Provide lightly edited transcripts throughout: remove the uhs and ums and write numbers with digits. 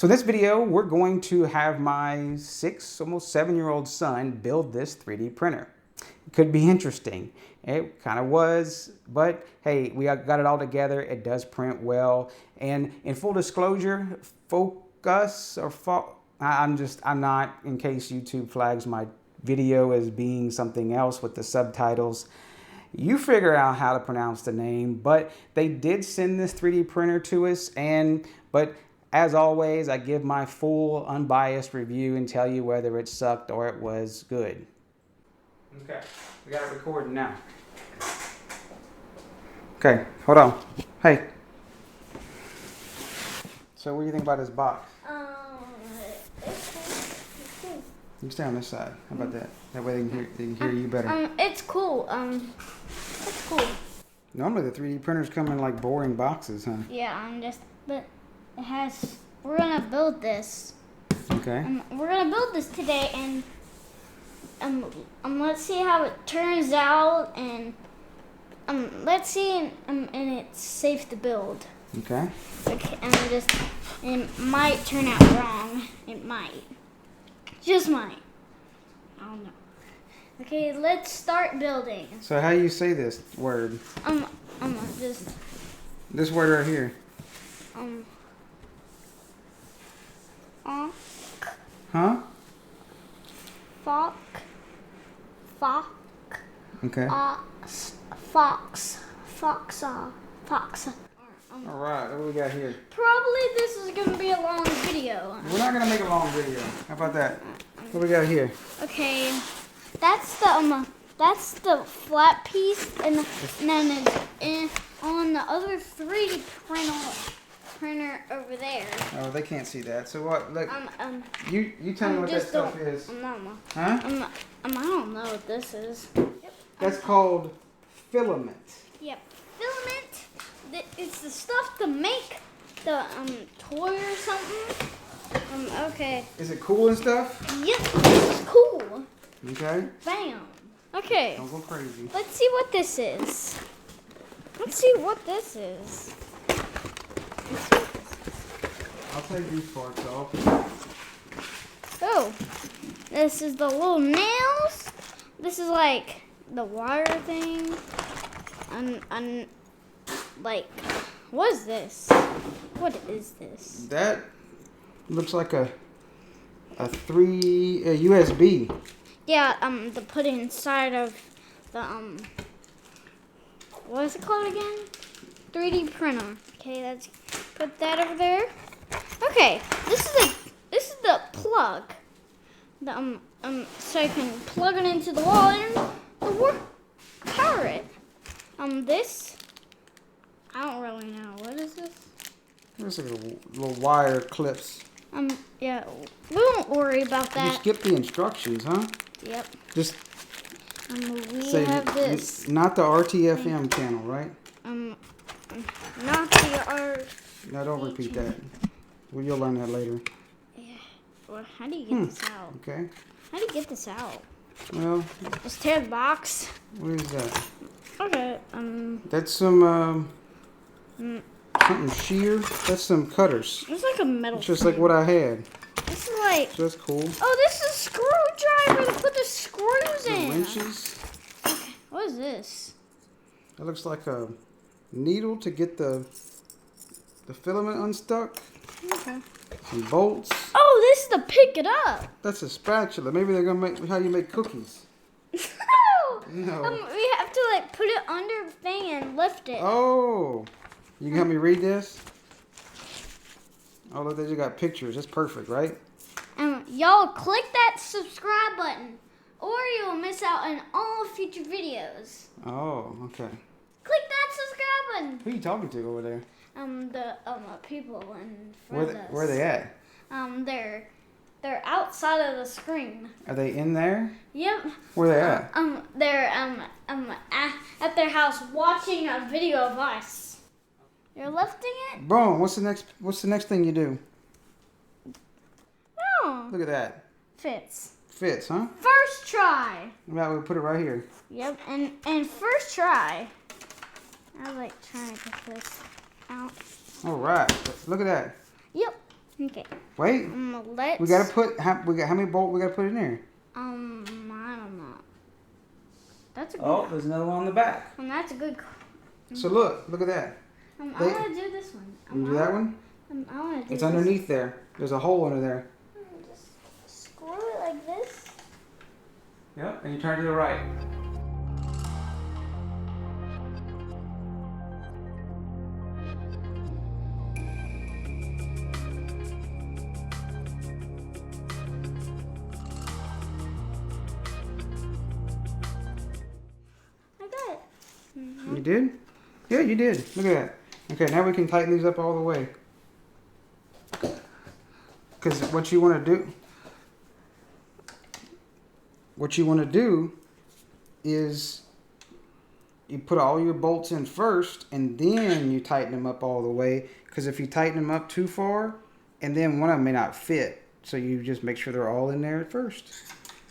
So in this video, we're going to have my 6, almost 7-year-old son build this 3D printer. It could be interesting. It kind of was, but hey, we got it all together. It does print well. And in full disclosure, I'm not, in case YouTube flags my video as being something else with the subtitles. You figure out how to pronounce the name, but they did send this 3D printer to us, but as always, I give my full unbiased review and tell you whether it sucked or it was good. Okay, we got it recording now. Okay, hold on. Hey. So what do you think about this box? It's cool. You stay on this side. How about that? That way they can hear you better. It's cool. It's cool. Normally the 3D printers come in like boring boxes, huh? Yeah, but it has. We're gonna build this. Okay. We're gonna build this today, and let's see how it turns out, and let's see, and it's safe to build. Okay. Okay, it might turn out wrong. It might. Just might. I don't know. Okay, let's start building. So how do you say this word? Just This word right here. Huh? Fox. Okay. Fox. All right, what do we got here? Probably this is gonna be a long video. We're not gonna make a long video. How about that? What do we got here? Okay, that's the flat piece, and then on the other 3D printer over there. Oh, they can't see that. So what? Look. You tell me what that just stuff is. Huh? Huh? I don't know what this is. Yep. That's called filament. Yep, filament. It's the stuff to make the toy or something. Okay. Is it cool and stuff? Yep, this is cool. Okay. Bam. Okay. Don't go crazy. Let's see what this is. I'll take these parts off. Oh, this is the little nails. This is like the wire thing. And like, what is this? What is this? That looks like a USB. Yeah, to put inside of the what is it called again? 3D printer. Okay, let's put that over there. Okay, this is the plug. So I can plug it into the wall and power it. This, I don't really know. What is this? There's like little wire clips. Yeah, we won't worry about that. You skip the instructions, huh? Yep. Just We say have this. not the RTFM channel, right? Not the R. No, don't repeat that. Well, you'll learn that later. Yeah. Well, how do you get this out? Okay. How do you get this out? Well, Just tear the box. what is that? Okay. That's some something shear. That's some cutters. It's like a metal. It's just like what I had. This is like. So that's cool. Oh, this is a screwdriver to put the screws The in. wrenches. Okay. What is this? That looks like a needle to get the filament unstuck. Okay. Some bolts. Oh, this is to pick it up. That's a spatula. Maybe they're gonna make how you make cookies. No. No. We have to like put it under the thing and lift it. Oh, you can help me read this? Oh, look, they just got pictures. That's perfect, right? Y'all click that subscribe button, or you'll miss out on all future videos. Oh, okay. Click that subscribe button. Who are you talking to over there? The people in front of us. Where are they at? They're outside of the screen. Are they in there? Yep. Where are they at? They're at their house watching a video of us. You're lifting it? Boom. What's the next thing you do? Oh. Look at that. Fits. Fits, huh? First try. How about we put it right here? Yep. And first try. I like trying to get this out. All right. Look at that. Yep. Okay. Wait. Let's. We gotta put how many bolts we gotta put in there? I don't know. That's a good. Oh, there's another one on the back. That's a good. So look at that. I want to do this one. You do that one? I want to do. It's underneath there. There's a hole under there. Just screw it like this. Yep, and you turn to the right. I got it. You did? Yeah, you did. Look at that. Okay, now we can tighten these up all the way. Because what you want to do is you put all your bolts in first and then you tighten them up all the way. Because if you tighten them up too far, and then one of them may not fit. So you just make sure they're all in there at first.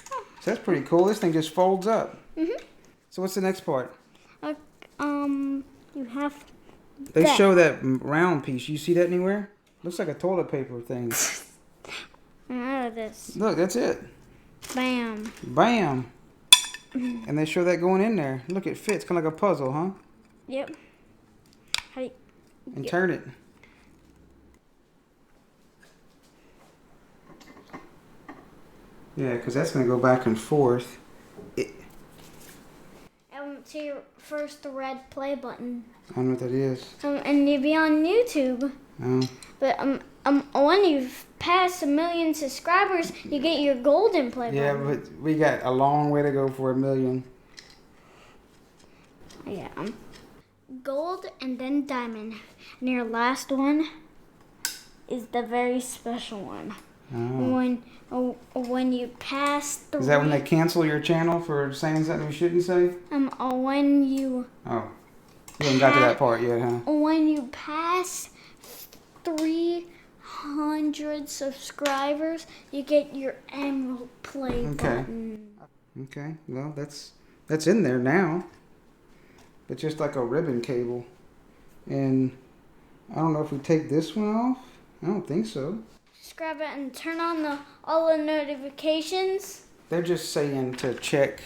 So that's pretty cool. This thing just folds up. So what's the next part? You have. They show that round piece. You see that anywhere? Looks like a toilet paper thing. Out of this. Look, that's it. Bam. Bam. And they show that going in there. Look, it fits. Kind of like a puzzle, huh? Yep. And turn it. Yeah, because that's going to go back and forth. To first the red play button. I don't know what that is. And you'll be on YouTube. Oh. But when you've passed 1 million subscribers, you get your golden play button. Yeah, but we got a long way to go for 1 million. Yeah. Gold and then diamond. And your last one is the very special one. Oh. When you pass the. Is that when they cancel your channel for saying something you shouldn't say? When you. Oh. You haven't got to that part yet, huh? When you pass 300 subscribers, you get your emerald play button. Okay. Well, that's in there now. It's just like a ribbon cable. And I don't know if we take this one off. I don't think so. Just grab it and turn on all the notifications. They're just saying to check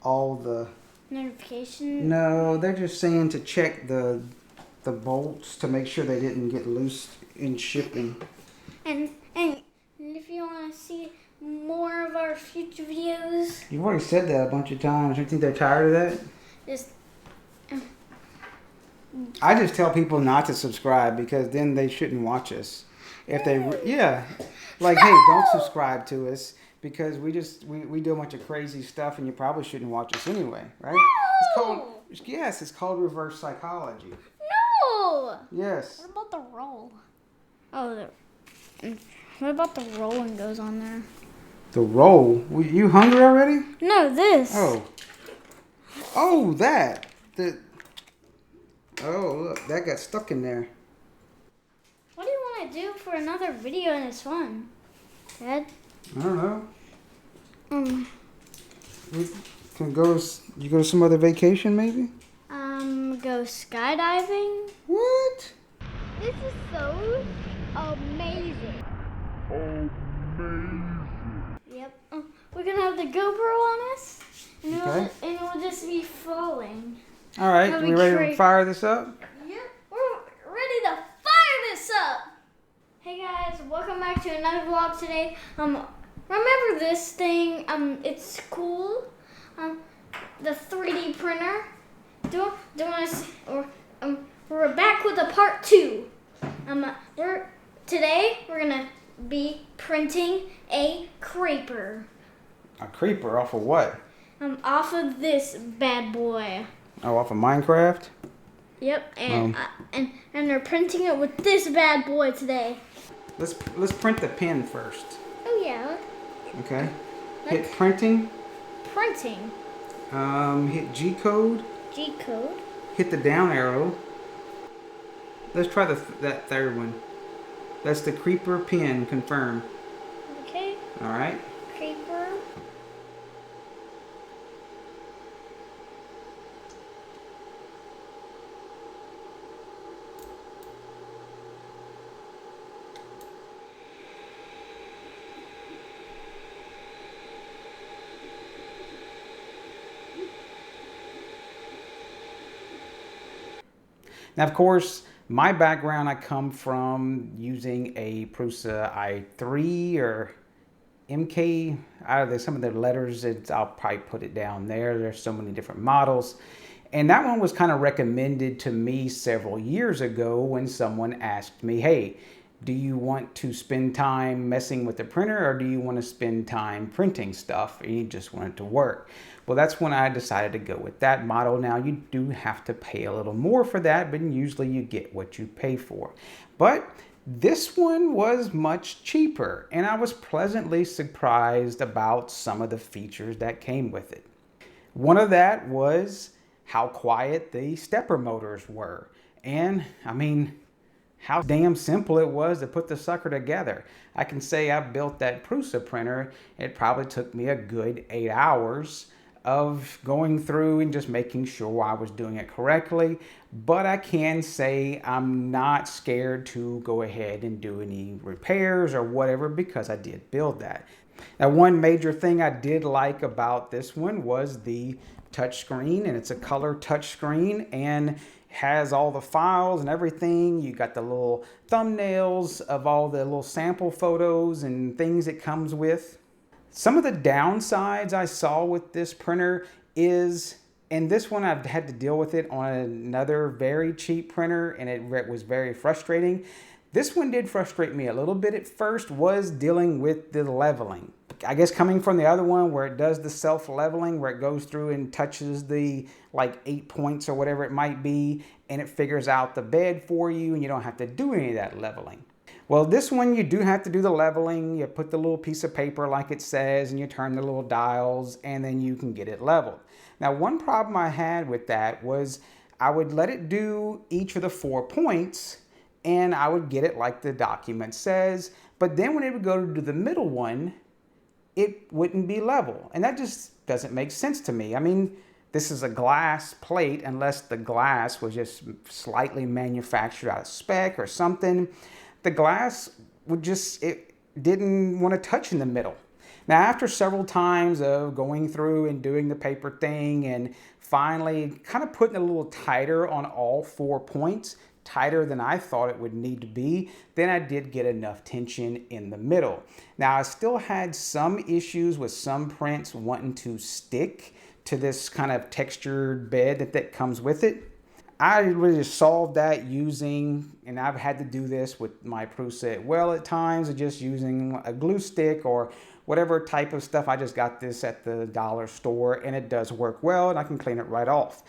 all the notifications. No, they're just saying to check the bolts to make sure they didn't get loose in shipping. And if you want to see more of our future videos, You've already said that a bunch of times. Do you think they're tired of that? I just tell people not to subscribe because then they shouldn't watch us. If they, like, hey, don't subscribe to us because we do a bunch of crazy stuff and you probably shouldn't watch us anyway, right? No! It's called reverse psychology. No! Yes. What about the roll? Oh, what about the rolling goes on there? The roll? You hungry already? No, this. Oh, that. Oh, look, that got stuck in there. What do you want to do for another video in this one, Dad? I don't know. We can go. You go to some other vacation, maybe? Go skydiving. What? This is so amazing. Yep. We're gonna have the GoPro on us, and it'll just be falling. All right. We ready to fire this up? Yep. We're ready to fire this up. Hey guys, welcome back to another vlog today. Remember this thing? It's cool. The 3D printer. We're back with a part 2. Today we're gonna be printing a creeper. A creeper off of what? Off of this bad boy. Oh, off of Minecraft? Yep, and they're printing it with this bad boy today. Let's print the pin first. Oh yeah. Okay. Hit printing. Printing. Hit G code. G code. Hit the down arrow. Let's try that third one. That's the creeper pin. Confirm. Okay. All right. Creeper. Now, of course, my background, I come from using a Prusa i3 or MK. There's some of the letters, I'll probably put it down there. There's so many different models. And that one was kind of recommended to me several years ago when someone asked me, hey, do you want to spend time messing with the printer or do you want to spend time printing stuff and you just want it to work? Well, that's when I decided to go with that model. Now, you do have to pay a little more for that, but usually you get what you pay for. But this one was much cheaper, and I was pleasantly surprised about some of the features that came with it. One of that was how quiet the stepper motors were. And I mean, how damn simple it was to put the sucker together. I can say I built that Prusa printer. It probably took me a good 8 hours of going through and just making sure I was doing it correctly. But I can say I'm not scared to go ahead and do any repairs or whatever because I did build that. Now, one major thing I did like about this one was the touch screen, and it's a color touch screen and has all the files and everything. You got the little thumbnails of all the little sample photos and things it comes with. Some of the downsides I saw with this printer is, and this one I've had to deal with it on another very cheap printer, and it was very frustrating. This one did frustrate me a little bit at first, was dealing with the leveling. I guess coming from the other one where it does the self-leveling, where it goes through and touches the like 8 points or whatever it might be, and it figures out the bed for you and you don't have to do any of that leveling. Well, this one you do have to do the leveling. You put the little piece of paper like it says and you turn the little dials and then you can get it leveled. Now, one problem I had with that was I would let it do each of the 4 points and I would get it like the document says, but then when it would go to do the middle one, it wouldn't be level. And that just doesn't make sense to me. I mean, this is a glass plate, unless the glass was just slightly manufactured out of spec or something. The glass would just, it didn't want to touch in the middle. Now, after several times of going through and doing the paper thing and finally kind of putting it a little tighter on all 4 points, tighter than I thought it would need to be, then I did get enough tension in the middle. Now, I still had some issues with some prints wanting to stick to this kind of textured bed that comes with it. I really solved that using, and I've had to do this with my Prusa well at times, just using a glue stick or whatever type of stuff. I just got this at the dollar store and it does work well and I can clean it right off.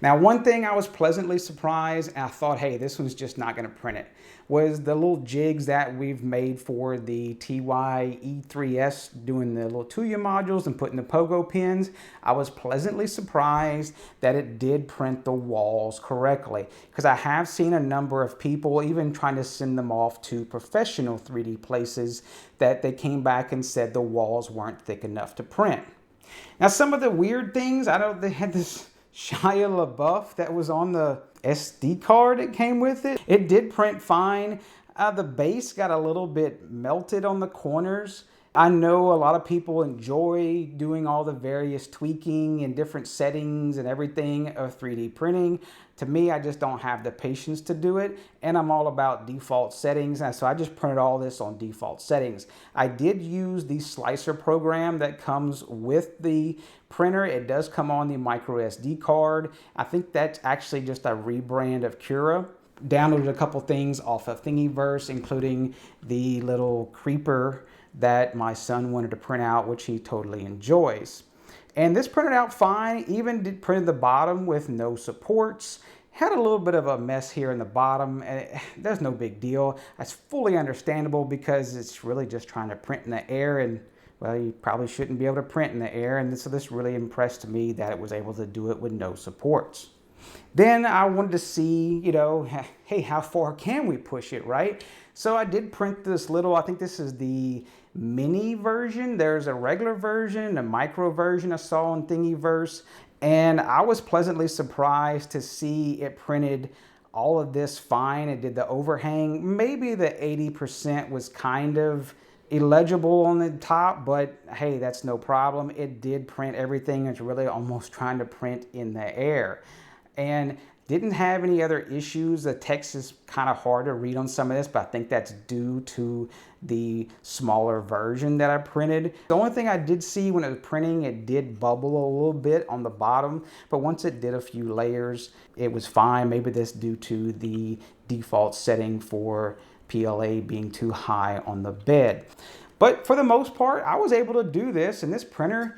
Now, one thing I was pleasantly surprised, and I thought, hey, this one's just not going to print it, was the little jigs that we've made for the TY E3S, doing the little Tuya modules and putting the pogo pins. I was pleasantly surprised that it did print the walls correctly, because I have seen a number of people even trying to send them off to professional 3D places that they came back and said the walls weren't thick enough to print. Now, some of the weird things, they had this Shia LaBeouf that was on the SD card it came with it. It did print fine. The base got a little bit melted on the corners. I know a lot of people enjoy doing all the various tweaking and different settings and everything of 3D printing. To me, I just don't have the patience to do it, and I'm all about default settings, and so I just printed all this on default settings. I did use the slicer program that comes with the printer. It does come on the micro SD card. I think that's actually just a rebrand of Cura. Downloaded a couple things off of Thingiverse, including the little creeper that my son wanted to print out, which he totally enjoys. And this printed out fine, even did printed the bottom with no supports. Had a little bit of a mess here in the bottom, and there's no big deal. That's fully understandable because it's really just trying to print in the air, and well, you probably shouldn't be able to print in the air, and so this really impressed me that it was able to do it with no supports. Then I wanted to see, you know, hey, how far can we push it, right? So I did print this little, I think this is the mini version. There's a regular version, a micro version I saw on Thingiverse, and I was pleasantly surprised to see it printed all of this fine. It did the overhang. Maybe the 80% was kind of illegible on the top, but hey, that's no problem. It did print everything. It's really almost trying to print in the air. And Didn't have any other issues. The text is kind of hard to read on some of this, but I think that's due to the smaller version that I printed. The only thing I did see when it was printing, it did bubble a little bit on the bottom, but once it did a few layers, it was fine. Maybe that's due to the default setting for PLA being too high on the bed. But for the most part, I was able to do this, and this printer,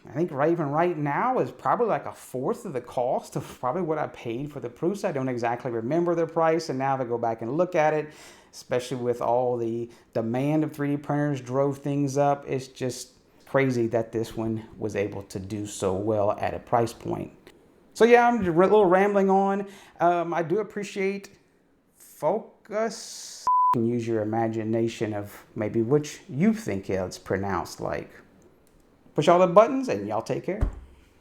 I think even right now, is probably like 1/4 of the cost of probably what I paid for the Prusa. I don't exactly remember the price, and now if I go back and look at it, especially with all the demand of 3D printers drove things up, it's just crazy that this one was able to do so well at a price point. So yeah, I'm a little rambling on. I do appreciate FOKOOS. You can use your imagination of maybe which you think it's pronounced like. Push all the buttons and y'all take care.